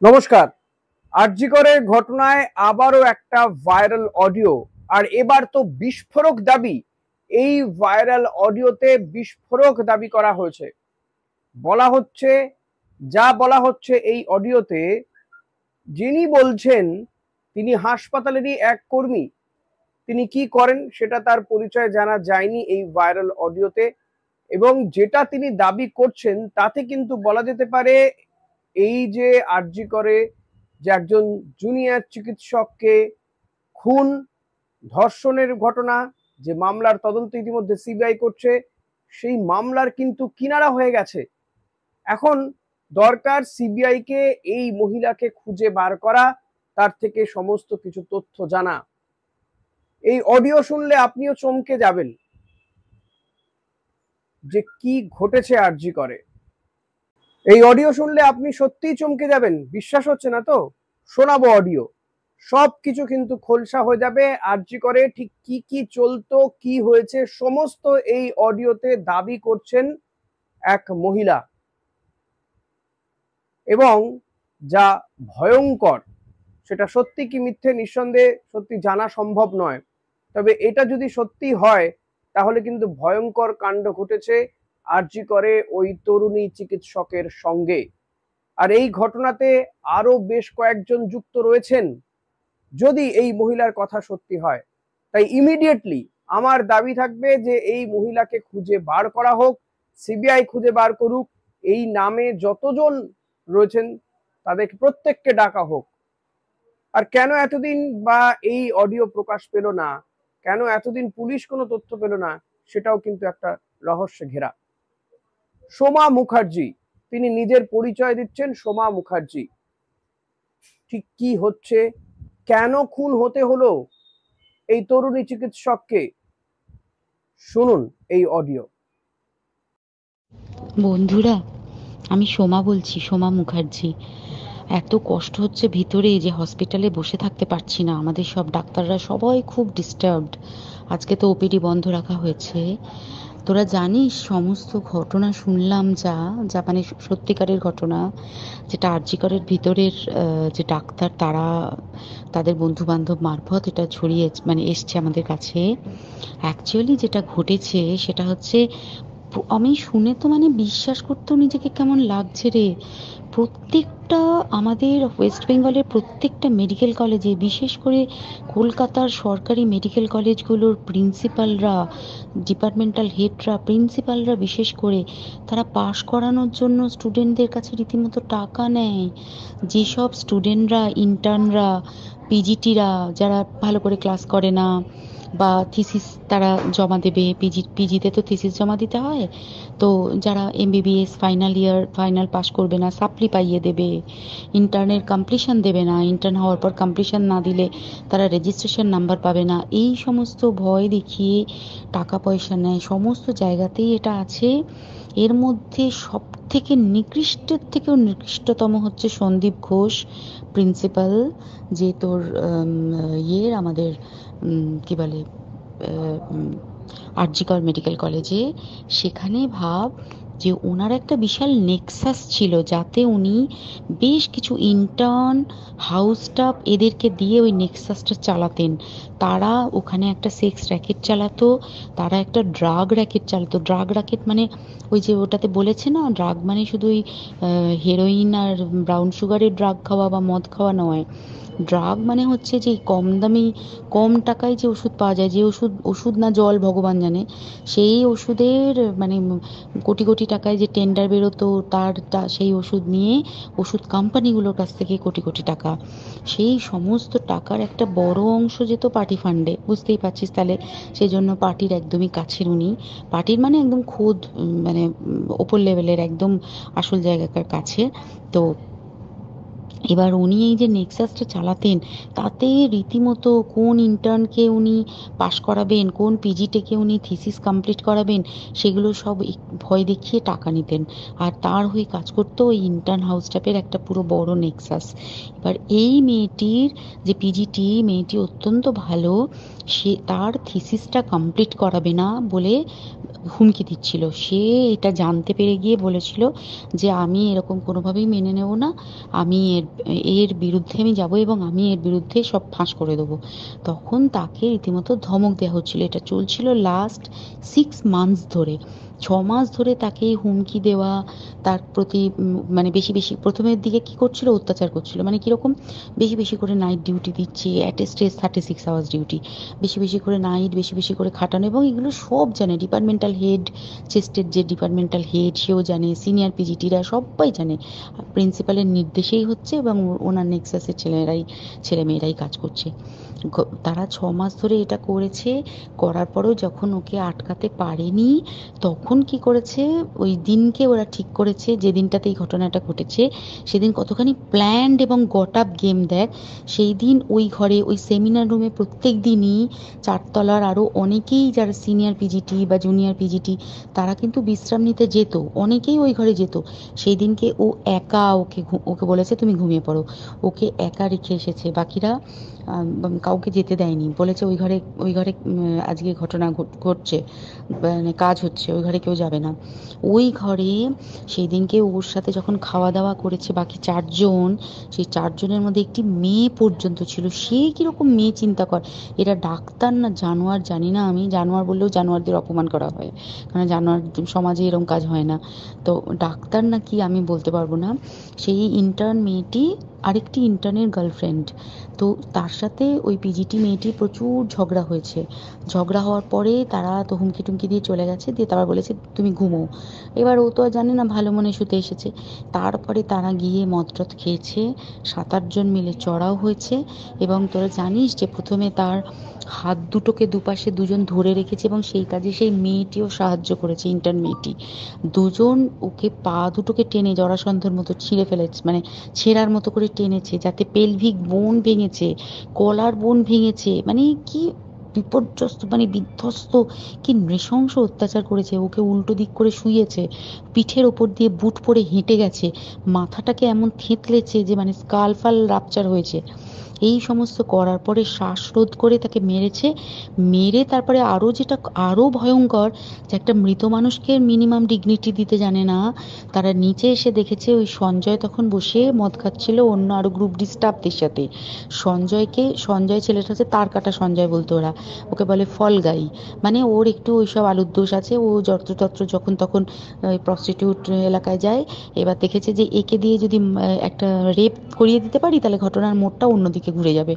নমস্কার। আরজি করে ঘটনায় আবারও একটা ভাইরাল অডিও, আর এবার তো বিস্ফোরক দাবি। এই ভাইরাল অডিওতে বিস্ফোরক দাবি করা হয়েছে। বলা হচ্ছে এই অডিওতে, যিনি বলছেন তিনি হাসপাতালেরই এক কর্মী। তিনি কি করেন সেটা তার পরিচয় জানা যায়নি এই ভাইরাল অডিওতে, এবং যেটা তিনি দাবি করছেন তাতে কিন্তু বলা যেতে পারে এই যে আরজি করে যে একজন জুনিয়র চিকিৎসককে খুন, ধর্ষণের ঘটনা, যে মামলার তদন্ত ইতিমধ্যে সিবিআই করছে, সেই মামলার কিন্তু কিনারা হয়ে গেছে। এখন দরকার সিবিআই কে এই মহিলাকে খুঁজে বার করা, তার থেকে সমস্ত কিছু তথ্য জানা। এই অডিও শুনলে আপনিও চমকে যাবেন যে কি ঘটেছে আরজি করে। এই অডিও শুনলে আপনি সত্যিই চমকে যাবেন, বিশ্বাস হচ্ছে না তো? শোনাবো অডিও, সবকিছু কিন্তু খোলসা হয়ে যাবে। আরজি করে ঠিক কি কি চলতো, কি হয়েছে, সমস্ত এই অডিওতে দাবি করছেন এক মহিলা। এবং যা ভয়ঙ্কর, সেটা সত্যি কি মিথ্যে নিঃসন্দেহে সত্যি জানা সম্ভব নয়, তবে এটা যদি সত্যি হয় তাহলে কিন্তু ভয়ঙ্কর কাণ্ড ঘটেছে আরজি করে ওই তরুণী চিকিৎসকের সঙ্গে। আর এই ঘটনাতে আরো বেশ কয়েকজন যুক্ত রয়েছেন যদি এই মহিলার কথা সত্যি হয়। তাই ইমিডিয়েটলি আমার দাবি থাকবে যে এই মহিলাকে খুঁজে বার করা হোক, সিবিআই খুঁজে বার করুক। এই নামে যতজন রয়েছেন তাদেরকে প্রত্যেককে ডাকা হোক। আর কেন এতদিন বা এই অডিও প্রকাশ পেল না, কেন এতদিন পুলিশ কোনো তথ্য পেল না, সেটাও কিন্তু একটা রহস্যে ঘেরা। সোমা মুখার্জি, তিনি নিজের পরিচয় দিচ্ছেন সোমা মুখার্জি। ঠিক কি হচ্ছে, কেন খুন হতে হলো এই তরুণী চিকিৎসককে, শুনুন এই অডিও। বন্ধুরা, আমি সোমা বলছি, সোমা মুখার্জি। এত কষ্ট হচ্ছে ভিতরে যে হসপিটালে বসে থাকতে পারছি না। আমাদের সব ডাক্তাররা সবাই খুব ডিস্টার্বড। আজকে তো ওপিডি বন্ধ রাখা হয়েছে। তোরা জানিস সমস্ত ঘটনা শুনলাম, যা মানে সত্যিকারের ঘটনা, যেটা আরজি করের ভিতরের যে ডাক্তার তারা তাদের বন্ধু বান্ধব মারফত এটা ছড়িয়ে মানে এসছে আমাদের কাছে। অ্যাকচুয়ালি যেটা ঘটেছে সেটা হচ্ছে, আমি শুনে তো মানে বিশ্বাস করতেও নিজেকে কেমন লাগছে রে। প্রত্যেকটা আমাদের ওয়েস্ট বেঙ্গলের প্রত্যেকটা মেডিকেল কলেজে, বিশেষ করে কলকাতার সরকারি মেডিকেল কলেজগুলোর প্রিন্সিপালরা, ডিপার্টমেন্টাল হেডরা, প্রিন্সিপালরা বিশেষ করে, তারা পাশ করানোর জন্য স্টুডেন্টদের কাছে রীতিমতো টাকা নেয়। যেসব স্টুডেন্টরা, ইন্টার্নরা, পিজিটিরা যারা ভালো করে ক্লাস করে না বা থিসিস তারা জমা দেবে, পিজিতে তো থিসিস জমা দিতে হয়, তো যারা MBBS final year final pass করবে না সাপ্লি পাইয়ে দেবে, ইন্টার্নের কমপ্লিশন দেবে না, ইন্টার্ন হওয়ার পর কমপ্লিশন না দিলে তারা রেজিস্ট্রেশন নাম্বার পাবে না, এই সমস্ত ভয় দেখিয়ে টাকা পয়সা নেয়। সমস্ত জায়গাতেই এটা আছে। এর মধ্যে সব থেকে নিকৃষ্টের থেকেও নিকৃষ্টতম হচ্ছে সন্দীপ ঘোষ, প্রিন্সিপাল, যে তোর আমাদের কি বলে আরজি কর মেডিকেল কলেজে। সেখানে ভাব যে ওনার একটা বিশাল নেক্সাস ছিল, যাতে উনি বেশ কিছু ইন্টার্ন, হাউস স্টাফ এদেরকে দিয়ে ওই নেক্সাসটা চালাতেন। তারা ওখানে একটা সেক্স র্যাকেট চালাতো, তারা একটা ড্রাগ র্যাকেট চালাতো। ড্রাগ র্যাকেট মানে ওই যে ওটাতে বলেছে না, ড্রাগ মানে শুধু ওই হেরোইন আর ব্রাউন সুগারের ড্রাগ খাওয়া বা মদ খাওয়া নয়। ড্রাগ মানে হচ্ছে যে কম দামি, কম টাকায় যে ওষুধ পাওয়া যায়, যে ওষুধ না জল ভগবান জানে, সেই ওষুধের মানে কোটি কোটি টাকায় যে টেন্ডার বেরোতো, সেই ওষুধ নিয়ে ওষুধ কোম্পানিগুলোর কাছ থেকে কোটি কোটি টাকা, সেই সমস্ত টাকার একটা বড় অংশ যেত পার্টি ফান্ডে। বুঝতেই পারছিস তাহলে। সেই জন্য পার্টির একদমই কাছের উনি, পার্টির মানে একদম খোদ মানে ওপর লেভেলের, একদম আসল জায়গাকার কাছে। তো এবার উনি এই যে নেক্সাসটা চালাতেন, তাতে রীতিমতো কোন ইন্টার্নকে উনি পাশ করাবেন, কোন পিজিটেকে উনি থিসিস কমপ্লিট করাবেন, সেগুলো সব ভয় দেখিয়ে টাকা নিতেন। আর তার হয়ে কাজ করতো ওই ইন্টার্ন হাউস স্টাফের একটা পুরো বড় নেক্সাস। এবার এই মেয়েটির যে পিজিটি, মেয়েটি অত্যন্ত ভালো, সে তার থিসিসটা কমপ্লিট করাবে না বলে হুমকি দিচ্ছিল। সে এটা জানতে পেরে গিয়ে বলেছিল যে আমি এরকম কোনোভাবেই মেনে নেব না, আমি এর এর বিরুদ্ধে আমি যাব এবং আমি এর বিরুদ্ধে সব ফাঁস করে দেবো। তখন তাকে রীতিমতো ধমক দেওয়া হচ্ছিল। এটা চলছিল লাস্ট 6 মান্থস ধরে। 6 মাস ধরে তাকে হুমকি দেওয়া, তার প্রতি মানে বেশি বেশি প্রথমের দিকে কি করছিল, অত্যাচার করছিল। মানে কিরকম, বেশি বেশি করে নাইট ডিউটি দিচ্ছে, at a stress 36 hours duty, বেশি বেশি করে নাইট, বেশি বেশি করে খাটানো, এবং এগুলো সব জানে ডিপার্টমেন্টাল হেড, চেস্টের যে ডিপার্টমেন্টাল হেড সেও জানে, সিনিয়র পিজিটিরা সবাই জানে। প্রিন্সিপালের নির্দেশেই হচ্ছে এবং ওনার নেক্সাসের ছেলেমেয়েরাই কাজ করছে। তারা 6 মাস ধরে এটা করেছে। করার পরেও যখন ওকে আটকাতে পারেনি, তখন কি করেছে, ওই দিনকে ওরা ঠিক করেছে যে দিনটাতে এই ঘটনাটা ঘটেছে, সেদিন কতখানি প্ল্যান্ড এবং গট আপ গেম দেখ। সেই দিন ওই ঘরে, ওই সেমিনার রুমে প্রত্যেক দিনই 4 তলার আরও অনেকেই যারা সিনিয়র পিজিটি বা জুনিয়র পিজিটি, তারা কিন্তু বিশ্রাম নিতে যেত, অনেকেই ওই ঘরে যেত। সেই দিনকে ও একা, ওকে বলেছে তুমি ঘুমিয়ে পড়ো, ওকে একা রেখে এসেছে। বাকিরা কাউকে যেতে দেয়নি, বলেছে ওই ঘরে আজকে ঘটনা ঘটছে, মানে কাজ হচ্ছে, ওই ঘরে কেউ যাবে না। ওই ঘরে সেই দিনকে ওর সাথে যখন খাওয়া দাওয়া করেছে বাকি 4 জন, সেই 4 জনের মধ্যে একটি মেয়ে পর্যন্ত ছিল। সে কিরকম মেয়ে চিন্তা কর, এরা ডাক্তার না জানোয়ার জানি না, আমি জানোয়ার বললেও জানোয়ারদের অপমান করা হয়, কারণ জানোয়ার সমাজে এরকম কাজ হয় না। তো ডাক্তার না কি আমি বলতে পারবো না। সেই ইন্টার্ন মেয়েটি আরেকটি ইন্টার্নের গার্লফ্রেন্ড। তো তার সাথে ওই পিজিটি মেয়েটির প্রচুর ঝগড়া হয়েছে। ঝগড়া হওয়ার পরে তারা তো হুমকি টুমকি দিয়ে চলে গেছে, দিয়ে তারপর বলেছে তুমি ঘুমো। এবার ও তো আর জানে না, ভালো মনে শুতে এসেছে। তারপরে তারা গিয়ে মদটদ খেয়েছে, 7-8 জন মিলে চড়াও হয়েছে। এবং তোরা জানিস যে প্রথমে তার হাত দুটোকে দুপাশে 2 জন ধরে রেখেছে, এবং সেই কাজে সেই মেয়েটিও সাহায্য করেছে, ইন্টার্ন মেয়েটি। 2 জন ওকে পা দুটোকে টেনে জরাসন্ধের মতো ছিঁড়ে ফেলেছে, মানে ছেঁড়ার মতো করে টেনেছে, যাতে পেলভিক বোন ভেঙেছে, গলার বোন ভেঙেছে। মানে কি বিপর্যস্ত, মানে বিধ্বস্ত, কি নৃশংস অত্যাচার করেছে। ওকে উল্টো দিক করে শুইয়েছে, পিঠের ওপর দিয়ে বুট পরে হেঁটে গেছে, মাথাটাকে এমন থেঁতলেছে যে মানে স্কাল ফাল রাপচার হয়েছে। এই সমস্ত করার পরে শ্বাসরোধ করে তাকে মেরেছে। মেরে তারপরে আরো যেটা আরো ভয়ঙ্কর, যে একটা মৃত মানুষকে মিনিমাম ডিগনিটি দিতে জানে না। তারা নিচে এসে দেখেছে ওই সঞ্জয় তখন বসে মদ খাচ্ছিল অন্য আরো গ্রুপ ডি স্টাফদের সাথে। সঞ্জয় ছেলেটা হচ্ছে তার কাটা সঞ্জয় বলতো ওরা, ওকে বলে ফল গাই। মানে ওর একটু ওইসব আলুর দোষ আছে, ও যত্রতত্র যখন তখন প্রস্টিটিউট এলাকায় যায়। এবার দেখেছে যে একে দিয়ে যদি একটা রেপ করিয়ে দিতে পারি, তাহলে ঘটনার মোড়টা অন্যদিকে ঘুরে যাবে।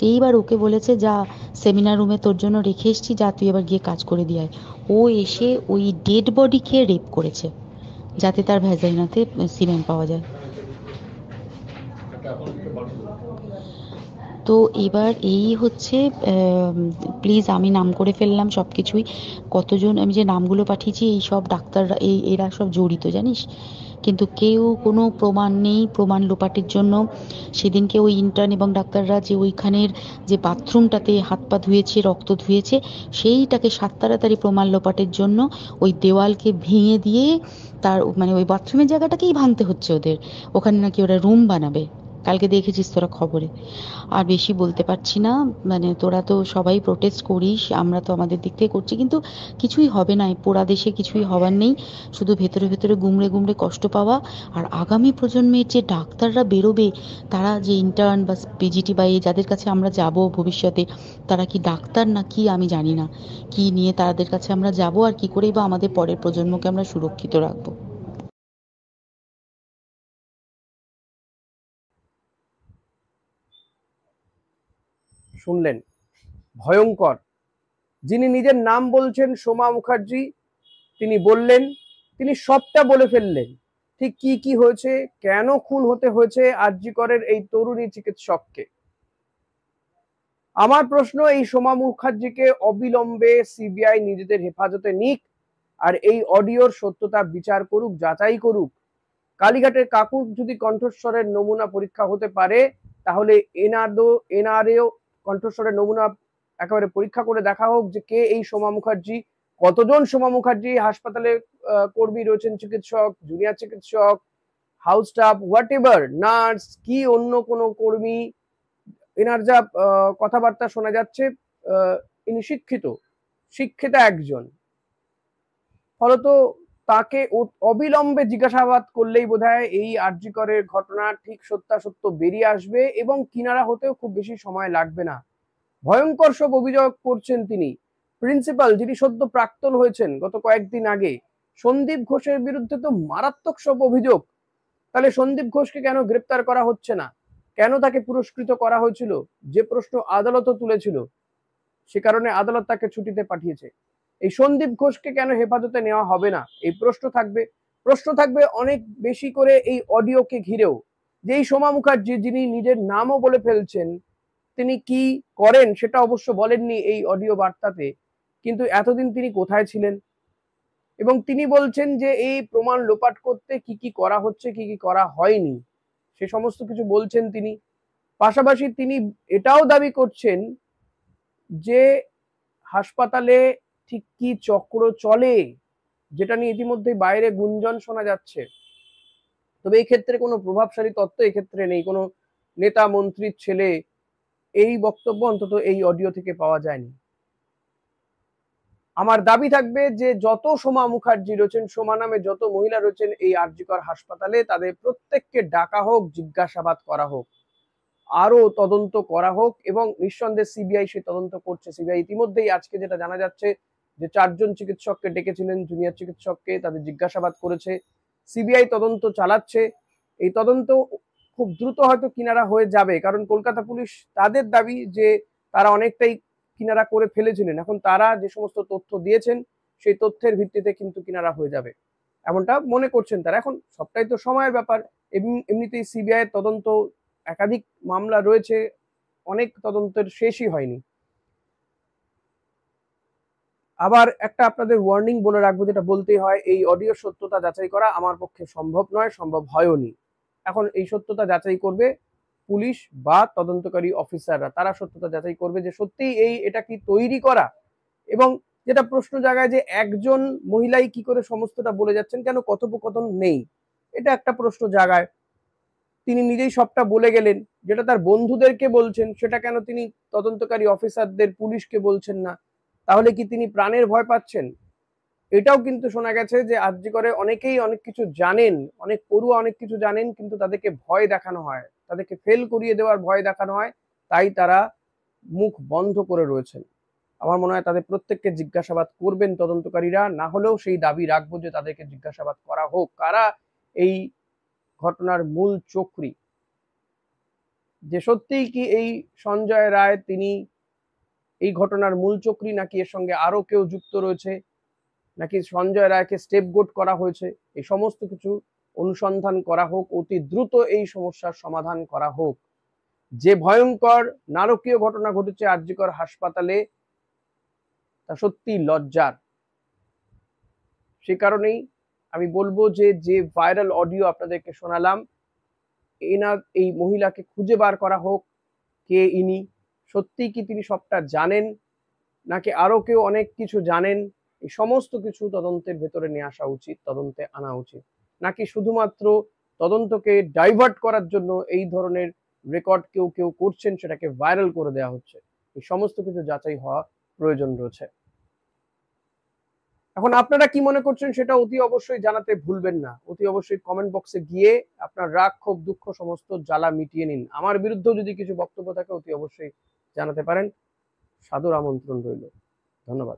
এইবার ওকে বলেছে যা, সেমিনার রুমে তোর জন্য রেখে এসেছি, যা তুই এবার গিয়ে কাজ করে দিয়ে আয়। ও এসে ওই ডেড বডিকে রেপ করেছে, যাতে তার ভ্যাজাইনাতে সিমেন্ট পাওয়া যায়। তো এবার এই হচ্ছে, প্লিজ আমি নাম করে ফেললাম সব কিছুই। কতজন আমি যে নামগুলো পাঠিয়েছি, এই সব ডাক্তাররা, এরা সব জড়িত জানিস। কিন্তু কেউ কোনো প্রমাণ নেই, প্রমাণ লোপাটের জন্য সেদিনকে ওই ইন্টার্ন এবং ডাক্তাররা যে ওইখানের যে বাথরুমটাতে হাত পা ধুয়েছে, রক্ত ধুয়েছে, সেইটাকে সাত তাড়াতাড়ি প্রমাণ লোপাটের জন্য ওই দেওয়ালকে ভেঙে দিয়ে, তার মানে ওই বাথরুমের জায়গাটাকেই ভাঙতে হচ্ছে ওদের। ওখানে নাকি ওরা রুম বানাবে, কালকে দেখেছিস তোরা খবরে। আর বেশি বলতে পারছি না, মানে তোরা তো সবাই প্রোটেস্ট করিস, আমরা তো আমাদের দিক থেকে করছি, কিন্তু কিছুই হবে না, এই পোড়া দেশে কিছুই হবার নেই। শুধু ভেতরে ভেতরে গুমড়ে গুমড়ে কষ্ট পাওয়া। আর আগামী প্রজন্মের যে ডাক্তাররা বেরোবে, তারা যে ইন্টার্ন বা পিজিটি বা এই যাদের কাছে আমরা যাব ভবিষ্যতে, তারা কি ডাক্তার না কি আমি জানি না, কি নিয়ে তাদের কাছে আমরা যাব, আর কি করেই বা আমাদের পরের প্রজন্মকে আমরা সুরক্ষিত রাখবো। শুনলেন, ভয়ঙ্কর। যিনি নিজের নাম বলছেন সোমা মুখার্জি, তিনি বললেন, তিনি সবটা বলে ফেললেন, ঠিক কি কি হয়েছে, কেন খুন হতে হয়েছে আরজি করের এই তরুণী চিকিৎসককে। আমার প্রশ্ন, এই সোমা মুখার্জিকে অবিলম্বে সিবিআই নিজেদের হেফাজতে নিক, আর এই অডিওর সত্যতা বিচার করুক, যাচাই করুক। কালীঘাটের কাকুর যদি কণ্ঠস্বরের নমুনা পরীক্ষা হতে পারে, তাহলে এনআরএও কণ্ঠস্বরের নমুনা একেবারে পরীক্ষা করে দেখা হোক যে কে এই সোমা মুখার্জি, কতজন সোমা মুখার্জি হাসপাতালে কর্মী রয়েছেন, চিকিৎসক, জুনিয়র চিকিৎসক, house staff, what ever, nurse, কি অন্য কোনো কর্মী। এনার যা কথাবার্তা শোনা যাচ্ছে, ইনি শিক্ষিতা একজন, ফলত তাকে অবিলম্বে জিজ্ঞাসাবাদ করলেই বোধহয় এই আরজি করের ঘটনা ঠিক সত্যাসত্য বেরিয়ে আসবে এবং কিনারা হতেও খুব বেশি সময় লাগবে না। ভয়ঙ্কর সব অভিযোগ করছেন তিনি। প্রিন্সিপাল যিনি সদ্য প্রাক্তন হয়েছেন গত কয়েকদিন আগে, সন্দীপ ঘোষের বিরুদ্ধে তো মারাত্মক সব অভিযোগ। তাহলে সন্দীপ ঘোষকে কেন গ্রেপ্তার করা হচ্ছে না, কেন তাকে পুরস্কৃত করা হয়েছিল, যে প্রশ্ন আদালতও তুলেছিল, সে কারণে আদালত তাকে ছুটিতে পাঠিয়েছে। এই সন্দীপ ঘোষকে কেন হেফাজতে নেওয়া হবে না, এই প্রশ্ন থাকবে অনেক বেশি করে এই অডিওকে ঘিরেও। যে এই সোমা মুখার্জি যিনি নিজের নামও বলে ফেলছেন, তিনি কি করেন সেটা অবশ্য বলেননি এই অডিও বার্তাতে, কিন্তু এতদিন তিনি কোথায় ছিলেন, এবং তিনি বলছেন যে এই প্রমাণ লোপাট করতে কি কি করা হচ্ছে, কি কি করা হয়নি, সে সমস্ত কিছু বলছেন তিনি। পাশাপাশি তিনি এটাও দাবি করছেন যে হাসপাতালে ঠিক কি চক্র চলে, যেটা নিয়ে ইতিমধ্যে বাইরে গুঞ্জন শোনা যাচ্ছে। তবে এই ক্ষেত্রে কোনো প্রভাবশালী তত্ত্ব এক্ষেত্রে নেই, কোনো নেতা মন্ত্রীর ছেলে এই বক্তব্য অন্তত এই অডিও থেকে পাওয়া যায়নি। আমার দাবি থাকবে যে যত সোমা মুখার্জি রয়েছেন, সোমা নামে যত মহিলা রয়েছেন এই আরজি কর হাসপাতালে, তাদের প্রত্যেককে ডাকা হোক, জিজ্ঞাসাবাদ করা হোক, আরো তদন্ত করা হোক, এবং নিঃসন্দেহে সিবিআই সে তদন্ত করছে। সিবিআই ইতিমধ্যেই আজকে যেটা জানা যাচ্ছে যে 4 জন চিকিৎসককে ডেকেছিলেন, জুনিয়র চিকিৎসককে, তাদের জিজ্ঞাসাবাদ করেছে। সিবিআই তদন্ত চালাচ্ছে। এই তদন্ত খুব দ্রুত হয়তো কিনারা হয়ে যাবে, কারণ কলকাতা পুলিশ তাদের দাবি যে তারা অনেকটাই কিনারা করে ফেলেছিলেন। এখন তারা যে সমস্ত তথ্য দিয়েছেন সেই তথ্যের ভিত্তিতে কিন্তু কিনারা হয়ে যাবে, এমনটা মনে করছেন তারা। এখন সবটাই তো সময়ের ব্যাপার। এমনিতেই সিবিআই এর তদন্ত, একাধিক মামলা রয়েছে, অনেক তদন্তের শেষই হয়নি। আবার একটা আপনাদের ওয়ার্নিং বলে রাখবো, যেটা বলতেই হয়, এই অডিও সত্যতা যাচাই করা আমার পক্ষে সম্ভব নয়, সম্ভব হয়ওনি। এখন এই সত্যতা যাচাই করবে পুলিশ বা তদন্তকারী অফিসাররা, তারা সত্যতা যাচাই করবে যে সত্যিই এটা কি তৈরি করা। এবং যেটা প্রশ্ন জাগায় যে একজন মহিলাই কি করে সমস্তটা বলে যাচ্ছেন, কেন কথোপকথন নেই, এটা একটা প্রশ্ন জাগায়। তিনি নিজেই সবটা বলে গেলেন, যেটা তার বন্ধুদেরকে বলছেন সেটা কেন তিনি তদন্তকারী অফিসারদের, পুলিশকে বলছেন না? তাহলে কি তিনি প্রাণের ভয় পাচ্ছেন? এটাও কিন্তু শোনা গেছে যে আরজি করে অনেকেই অনেক কিছু জানেন, অনেক পড়ুয়া অনেক কিছু জানেন, কিন্তু তাদেরকে ভয় দেখানো হয়, তাদেরকে ফেল করিয়ে দেওয়ার ভয় দেখানো হয়, তাই তারা মুখ বন্ধ করে রয়েছেন। আমার মনে হয় তাদের প্রত্যেককে জিজ্ঞাসাবাদ করবেন তদন্তকারীরা, না হলেও সেই দাবি রাখবো যে তাদেরকে জিজ্ঞাসাবাদ করা হোক, কারা এই ঘটনার মূল চক্রী। যে সত্যিই কি এই সঞ্জয় রায় তিনি এই ঘটনার মূল চক্রী, নাকি এর সঙ্গে আরো কেউ যুক্ত রয়েছে, নাকি সঞ্জয় রায়কে স্টেপগোট করা হয়েছে, এই সমস্ত কিছু অনুসন্ধান করা হোক, অতি দ্রুত এই সমস্যার সমাধান করা হোক। যে ভয়ঙ্কর নারকীয় ঘটনা ঘটেছে আরজি কর হাসপাতালে, তা সত্যি লজ্জার। সে কারণেই আমি বলবো যে যে ভাইরাল অডিও আপনাদেরকে শোনালাম, এই মহিলাকে খুঁজে বার করা হোক, কে ইনি, সত্যি কি তিনি সবটা জানেন, নাকি আরো কেউ অনেক কিছু জানেন, এই সমস্ত কিছু তদন্তের ভেতরে নিয়ে আসা উচিত, তদন্তে আনা উচিত, নাকি শুধুমাত্র তদন্তকে ডাইভার্ট করার জন্য এই ধরনের রেকর্ড কেউ কেউ করছেন, সেটাকে ভাইরাল করে দেওয়া হচ্ছে। এই সমস্ত কিছু যাচাই হওয়া প্রয়োজন রয়েছে। এখন আপনারা কি মনে করছেন সেটা অতি অবশ্যই জানাতে ভুলবেন না। অতি অবশ্যই কমেন্ট বক্সে গিয়ে আপনার রাগ, ক্ষোভ, দুঃখ সমস্ত জ্বালা মিটিয়ে নিন। আমার বিরুদ্ধেও যদি কিছু বক্তব্য থাকে অতি অবশ্যই জানাতে পারেন। সাদর আমন্ত্রণ রইল। ধন্যবাদ।